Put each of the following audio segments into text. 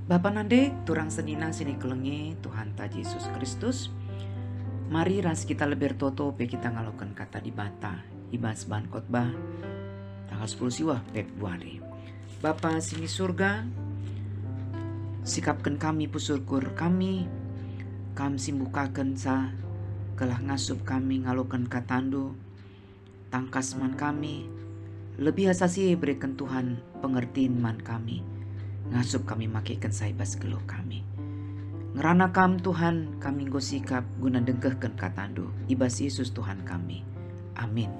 Bapa nandek turang senina sini kelenge Tuhan ta Yesus Kristus. Mari ras kita leber toto pe kita ngalokan kata di bata ibas ban khotbah tanggal 10 siwah Februari. Bapa sini surga, sikapkan kami pusurkur kami, simbukakan sa kelah ngasup kami ngalokan katandu, tangkas man kami, lebih asasi berikan Tuhan pengertiin man kami, ngasup kami makikan saibas geluh kami. Ngerana kam Tuhan kami sikap guna dengkehkan katandu ibas Yesus Tuhan kami. Amin.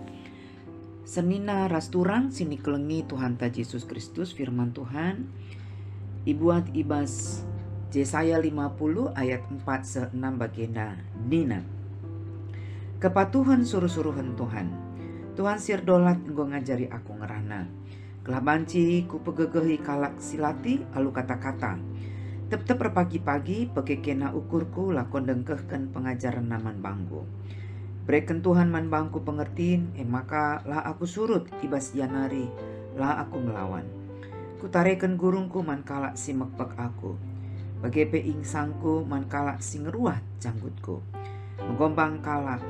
Senina rasturang sini kelengi Tuhan ta Yesus Kristus firman Tuhan ibuat ibas Yesaya 50 ayat 4-6 bagenda Nina. Kepatuhan suruh-suruhan Tuhan sir dolat enggo ngajari aku ngerana. Kelah banci ku pegegehi kalak silati alu kata-kata. Tep-tep pagi-pagi pekekena ukurku lakon dengkehkan pengajaran naman bangku. Breken Tuhan man bangku pengertiin, maka lah aku surut ibas janari, lah aku melawan. Kutareken gurungku man kalak si mekpek aku. Bagepe insangku man kalak si ngeruah janggutku. Menggombang kalak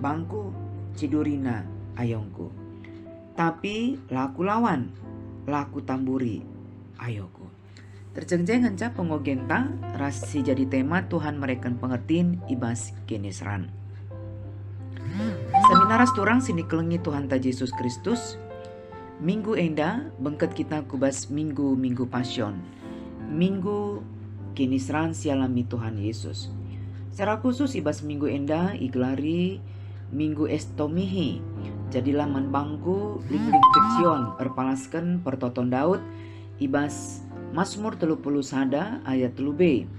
bangku cidurina ayongku. Tapi lah aku lawan, lah aku tamburi ayoku. Terjengjeng enca pengogenta rasi jadi tema Tuhan mereken pengertiin ibas genisran. Seminaras turang sini kelengi Tuhan ta Yesus Kristus. Minggu enda bengket kita kubas minggu pasyon. Minggu genisran sialami Tuhan Yesus. Secara khusus ibas minggu enda iglari minggu estomihi. Jadilah man bangku ling-ling kecion erpalaskan pertoton Daud ibas Mazmur 30 sada ayat 3b.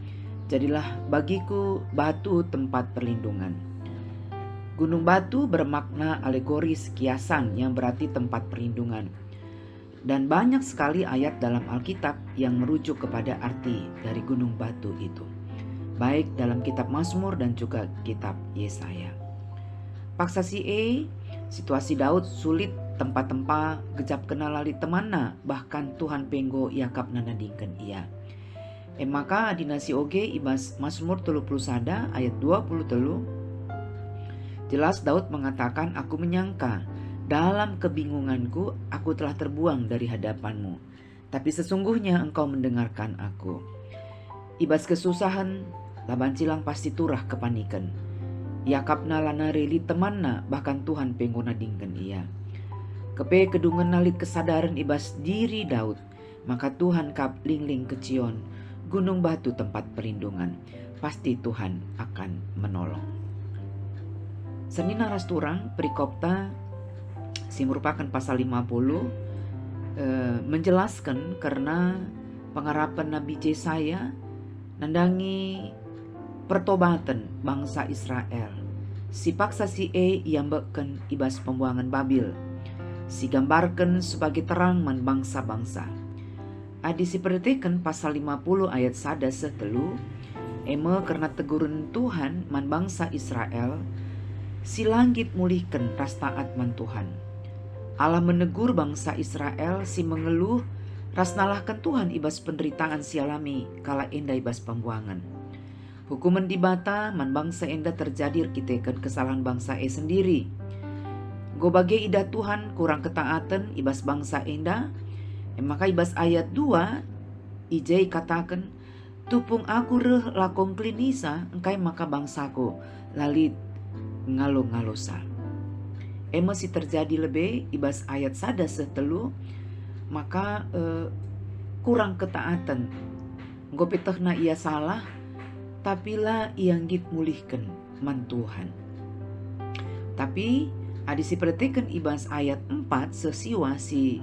Jadilah bagiku batu tempat perlindungan. Gunung batu bermakna alegoris kiasan yang berarti tempat perlindungan. Dan banyak sekali ayat dalam Alkitab yang merujuk kepada arti dari gunung batu itu. Baik dalam kitab Mazmur dan juga kitab Yesaya. Paksa situasi Daud sulit tempat-tempat gejap kenal lali temana, bahkan Tuhan penggo Yakab nanadingkan ia. Maka dinasi oge ibas Mazmur 30 sada ayat 23 jelas Daud mengatakan, aku menyangka dalam kebingunganku aku telah terbuang dari hadapanmu, tapi sesungguhnya engkau mendengarkan aku. Ibas kesusahan laban cilang pasti turah kepanikan. Yakab nalana reli temanna, bahkan Tuhan penggo nadingkan ia. Kepe kedungan nalit kesadaran ibas diri Daud, maka Tuhan kap ling-ling kecion, gunung batu tempat perlindungan, pasti Tuhan akan menolong. Senina rasturang perikopta si merupakan pasal 50 menjelaskan karena pengharapan Nabi Yesaya nandangi pertobatan bangsa Israel. Si paksa yang beken ibas pembuangan Babil. Si gambarkan sebagai terang man bangsa-bangsa. Adi si perhatikan pasal 50 ayat sada setelu. Karena teguran Tuhan man bangsa Israel, si langit mulihkan ras taat man Tuhan. Allah menegur bangsa Israel si mengeluh ras nalahkan Tuhan ibas penderitaan sialami kala enda ibas pembuangan. Hukuman dibata man bangsa enda terjadi kitekan kesalahan bangsa sendiri. Go bagi ida Tuhan kurang ketaatan ibas bangsa enda. Maka ibas ayat 2 ijai katakan, tupung aku reh lakong klinisa engkai maka bangsaku lalit ngalo-ngalosa. Masih terjadi lebih ibas ayat sada setelu maka kurang ketaatan. Go petehna ia salah tapilah iang git mulihkan man Tuhan. Tapi adi si perhatikan ibas ayat 4 sesiwa si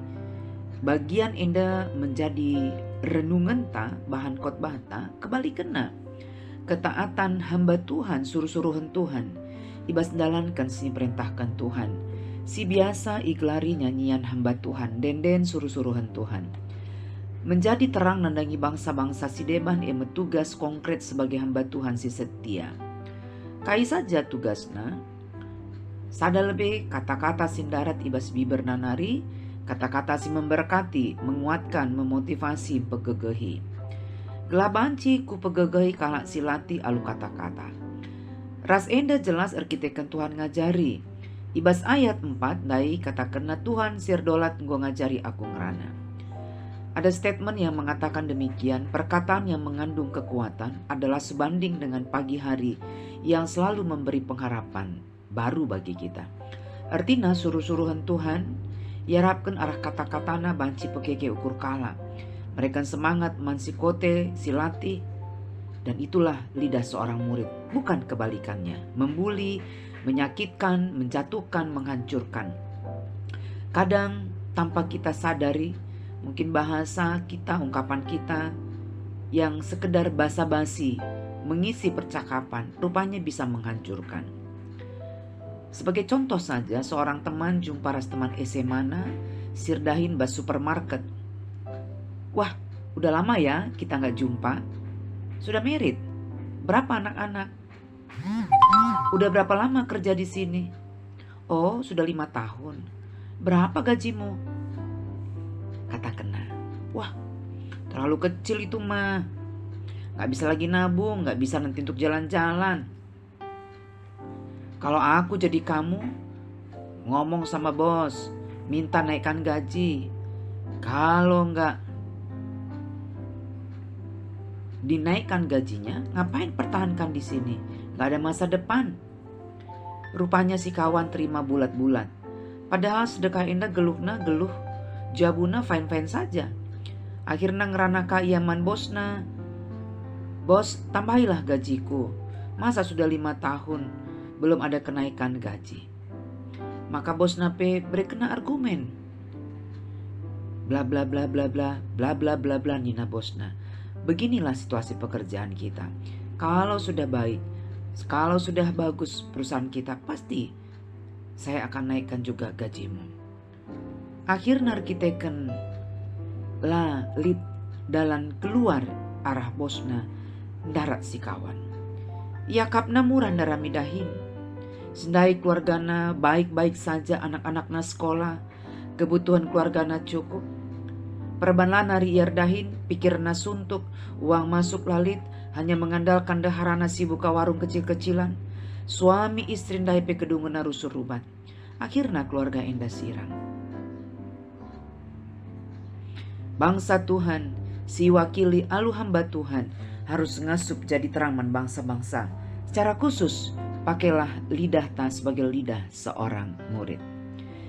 bagian enda menjadi renungan ta bahan khotbah ta kembali kena ketaatan hamba Tuhan suruh-suruhan Tuhan ibas dalankan si perintahkan Tuhan si biasa iglari nyanyian hamba Tuhan den suruh-suruhan Tuhan menjadi terang nandangi bangsa-bangsa si deban tugas konkret sebagai hamba Tuhan si setia. Kai saja tugasna sada lebih kata-kata sindarat ibas biber nanari, kata-kata si memberkati, menguatkan, memotivasi, begegehi. Gelah banci ku pegegehi kalak silati alu kata-kata. Ras enda jelas arkiteken Tuhan ngajari. Ibas ayat 4 dai kata kena Tuhan sir dolat gua ngajari aku ngerana. Ada statement yang mengatakan demikian, perkataan yang mengandung kekuatan adalah sebanding dengan pagi hari yang selalu memberi pengharapan baru bagi kita. Artinya suruh-suruhan Tuhan, yarapkan arah kata-katana banci pekeke ukur kala. Mereka semangat mansikote silati, dan itulah lidah seorang murid, bukan kebalikannya. Membuli, menyakitkan, menjatuhkan, menghancurkan. Kadang tanpa kita sadari, mungkin bahasa kita, ungkapan kita yang sekedar basa-basi mengisi percakapan rupanya bisa menghancurkan. Sebagai contoh saja, seorang teman jumpa ras teman SMA sirdahin bas supermarket. Wah, udah lama ya kita nggak jumpa. Sudah married? Berapa anak-anak? Udah berapa lama kerja di sini? Oh, sudah 5 tahun. Berapa gajimu? Kata kena, wah terlalu kecil itu mah. Gak bisa lagi nabung, gak bisa nanti untuk jalan-jalan. Kalau aku jadi kamu, ngomong sama bos, minta naikkan gaji. Kalau gak dinaikkan gajinya, ngapain pertahankan di sini? Gak ada masa depan. Rupanya si kawan terima bulat-bulat. Padahal sedekah indah geluhna geluh, jabuna fine-fine saja. Akhirnya ngerana kaiyaman bosna. Bos, tambahilah gajiku. Masa sudah 5 tahun belum ada kenaikan gaji? Maka bosna beri kena argumen. Bla bla bla bla bla bla bla bla bla nina bosna. Beginilah situasi pekerjaan kita. Kalau sudah baik, kalau sudah bagus perusahaan kita, pasti saya akan naikkan juga gajimu. Akhirnya kita teken lah lid dalam keluar arah bosna darat si kawan. Yakapna murah daramidahin. Sendai keluargana baik-baik saja, anak-anakna sekolah, kebutuhan keluargana cukup. Perbanlah nari yardahin, pikirna suntuk, uang masuk lalit, hanya mengandalkan daharana si buka warung kecil-kecilan. Suami istri ndai pe kedunguna rusur rubat. Akhirnya keluarga enda sirang. Bangsa Tuhan, si wakili alu hamba Tuhan harus ngasup jadi terangan bangsa-bangsa. Secara khusus, pakailah lidah ta sebagai lidah seorang murid.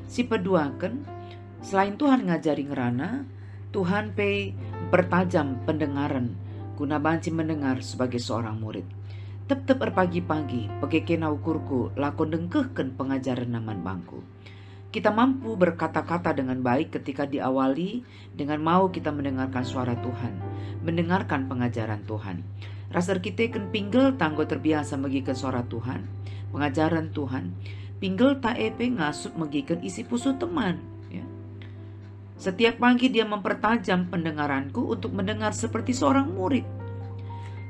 Si peduaken, selain Tuhan ngajari ngerana, Tuhan pe pertajam pendengaran guna banci mendengar sebagai seorang murid. Tep-tep pagi-pagi, pekekena ukurku lakon dengkehken pengajaran naman bangku. Kita mampu berkata-kata dengan baik ketika diawali dengan mau kita mendengarkan suara Tuhan, mendengarkan pengajaran Tuhan. Rasar kita ken pinggel tanggo terbiasa megikan suara Tuhan, pengajaran Tuhan. Pinggel taepe ngasup megikan isi pusu teman. Ya. Setiap pagi dia mempertajam pendengaranku untuk mendengar seperti seorang murid.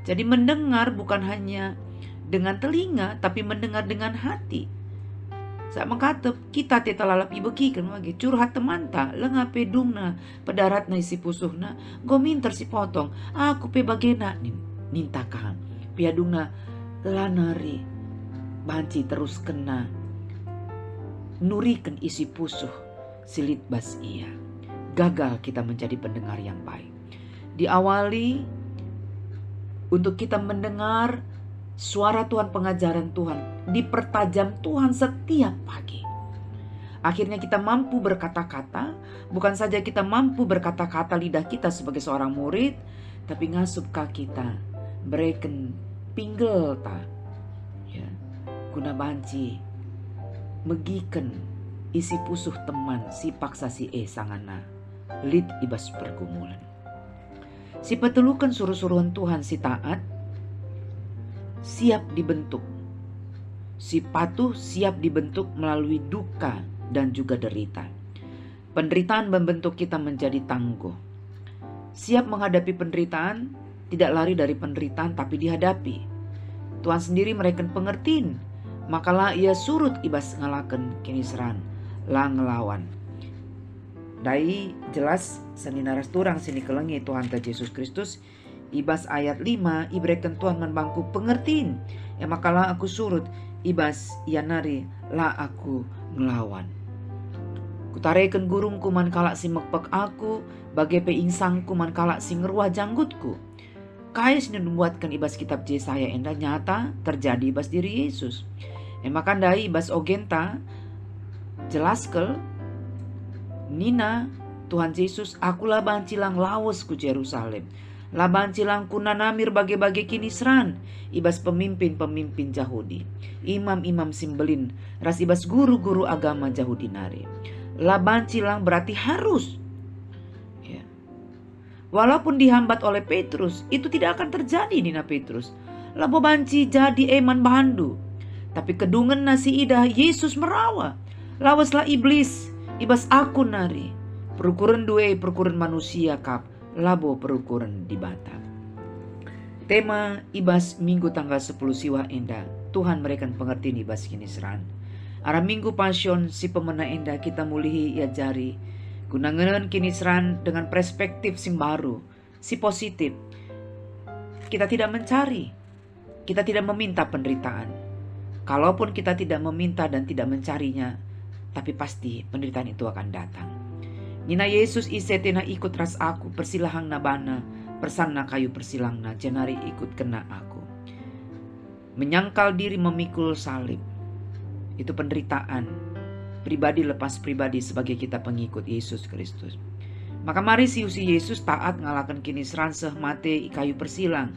Jadi mendengar bukan hanya dengan telinga, tapi mendengar dengan hati. Saat mengkatep kita teta lalap ibeki kan wage curhat teman ta lenga pedungna pedaratna isi pusuhna gominter si potong aku pe bagena ninta kang piadungna lanari banci terus kena nuriken isi pusuh silit bas ia. Gagal kita menjadi pendengar yang baik. Diawali untuk kita mendengar suara Tuhan, pengajaran Tuhan, dipertajam Tuhan setiap pagi. Akhirnya kita mampu berkata-kata, bukan saja kita mampu berkata-kata lidah kita sebagai seorang murid, tapi ngasup kaki kita, bereken pinggel ta, ya, guna banci, megiken isi pusuh teman si paksa si sangana, lid ibas pergumulan. Si petelukan suruh-suruhan Tuhan si taat, siap dibentuk. Si patuh siap dibentuk melalui duka dan juga derita. Penderitaan membentuk kita menjadi tangguh. Siap menghadapi penderitaan, tidak lari dari penderitaan tapi dihadapi. Tuhan sendiri mereken pengertiin, makalah ia surut ibas ngalaken kiniseran, lang ngelawan. Dai jelas seni naras turang sini kelengi Tuhan ta Yesus Kristus Ibas ayat 5, ibreken Tuhan manbangku pengertiin. Makalah aku surut, ibas nari lah aku ngelawan. Kutarekan gurungku man kalak si mekpek aku, bagai peingsangku man kalak si ngeruah janggutku. Kais membuatkan ibas kitab Yesaya enda nyata terjadi ibas diri Yesus. Makandai ibas ogenta jelaskel Nina Tuhan Yesus, akulah bancilang lawas ku Jerusalem. Laban cilang kunanamir bagai-bagai kinisran. Ibas pemimpin-pemimpin Yahudi, imam-imam simbelin, ras ibas guru-guru agama Yahudi nari. Laban cilang berarti harus. Ya. Walaupun dihambat oleh Petrus, itu tidak akan terjadi Nina Petrus. Labo banci jadi eman bahandu. Tapi kedungan nasi idah Yesus merawa. Lawaslah iblis, ibas aku nari. Perukuran dua, perukuran manusia kap. Labo perukuran di bata. Tema ibas minggu tanggal 10 siwa enda. Tuhan mereka pengerti ibas kinisran. Ara minggu passion si pemena enda kita mulihi ya jari. Gunangan kinisran dengan perspektif sim baru. Si positif. Kita tidak mencari. Kita tidak meminta penderitaan. Kalaupun kita tidak meminta dan tidak mencarinya, tapi pasti penderitaan itu akan datang. Nina Yesus isetena ikut ras aku, persilahang nabana, persana kayu persilang na, jenari ikut kena aku. Menyangkal diri memikul salib, itu penderitaan. Pribadi lepas pribadi sebagai kita pengikut Yesus Kristus. Maka mari si Yesus taat ngalakan kinisran seh mate kayu persilang.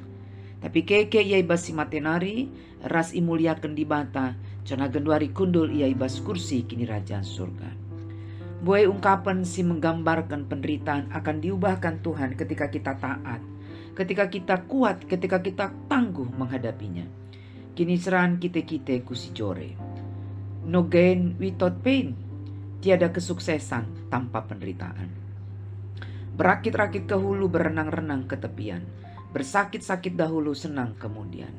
Tapi keke ia ibas si matenari, ras imuliakan di bata, cona genduari kundul ia ibas kursi kini raja surga. Buai ungkapan si menggambarkan penderitaan akan diubahkan Tuhan ketika kita taat, ketika kita kuat, ketika kita tangguh menghadapinya. Kini seran kita kusi jore. No gain without pain. Tiada kesuksesan tanpa penderitaan. Berakit-rakit ke hulu, berenang-renang ke tepian. Bersakit-sakit dahulu, senang kemudian.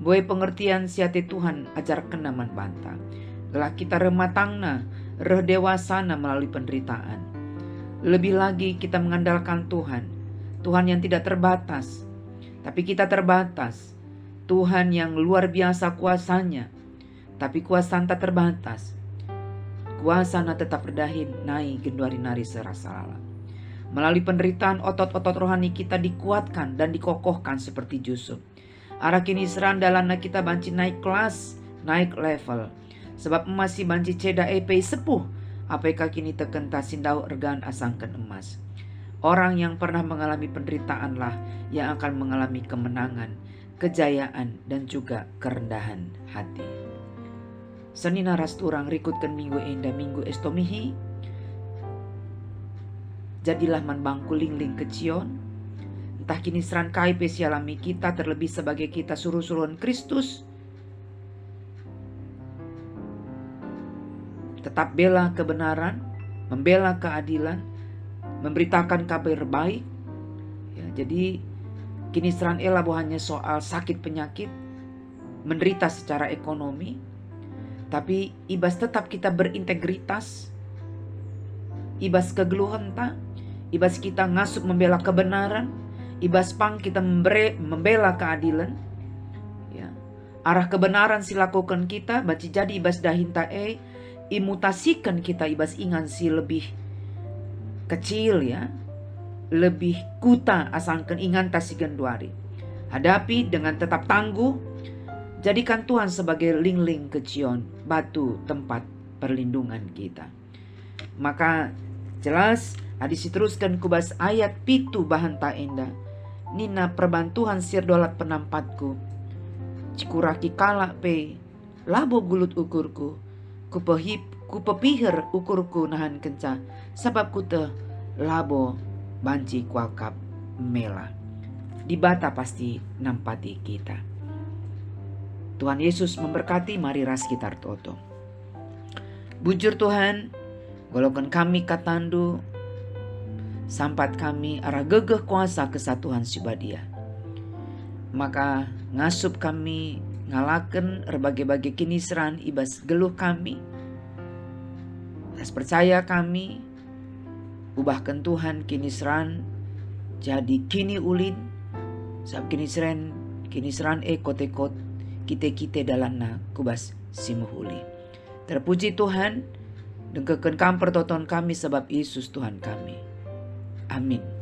Buai pengertian siate Tuhan ajar kenaman banta. Gelah kita rematangna, reh dewasana melalui penderitaan. Lebih lagi kita mengandalkan Tuhan. Tuhan yang tidak terbatas. Tapi kita terbatas. Tuhan yang luar biasa kuasanya. Tapi kuasa tak terbatas. Kuasa na tetap redahin naik genduari nari serasa lala. Melalui penderitaan otot-otot rohani kita dikuatkan dan dikokohkan seperti Yusuf. Arah kini serandalana kita banci naik kelas, naik level. Sebab masih banci ceda epei sepuh. Apakah kini tekenta sindau ergan asangkan emas. Orang yang pernah mengalami penderitaanlah yang akan mengalami kemenangan, kejayaan dan juga kerendahan hati. Senina ras turang rikutkan minggu enda minggu estomihi. Jadilah manbangku ling-ling ke Cion. Entah kini seran kai pesialami kita terlebih sebagai kita suruh-suruhan Kristus. Tetap bela kebenaran, membela keadilan, memberitakan kabar baik. Ya, jadi kini seran ela bukannya soal sakit penyakit, menderita secara ekonomi, tapi ibas tetap kita berintegritas, ibas kegeluhan tak, ibas kita ngasup membela kebenaran, ibas pang kita membela keadilan. Ya, arah kebenaran silakukan kita, baci jadi ibas dahinta imutasikan kita ibas ingan si lebih kecil ya, lebih kuta asangkan ingan tasi genduari. Hadapi dengan tetap tangguh, jadikan Tuhan sebagai ling-ling ke Cion, batu tempat perlindungan kita. Maka jelas hadis teruskan kubas ayat pitu bahan ta enda. Nina perbantuhan sirdolat penampatku, cikuraki kalak pe, labo gulut ukurku. Kupepihir ukurku nahan kenca, sebab kute labo banci kuakap mela. Di bata pasti nampati kita. Tuhan Yesus memberkati, mari ras kita toto. Bujur Tuhan, golongan kami katandu, sampat kami arah gegeh kuasa kesatuan sibadia. Maka ngasup kami ngalaken berbagai-bagai kinisran ibas geluh kami. Percaya kami ubahkan Tuhan kinisran jadi kini ulin Sab kinisran kotekot kite dalanna kubas simuhuli. Terpuji Tuhan, dengkekeun kam pertoton kami sebab Yesus Tuhan kami. Amin.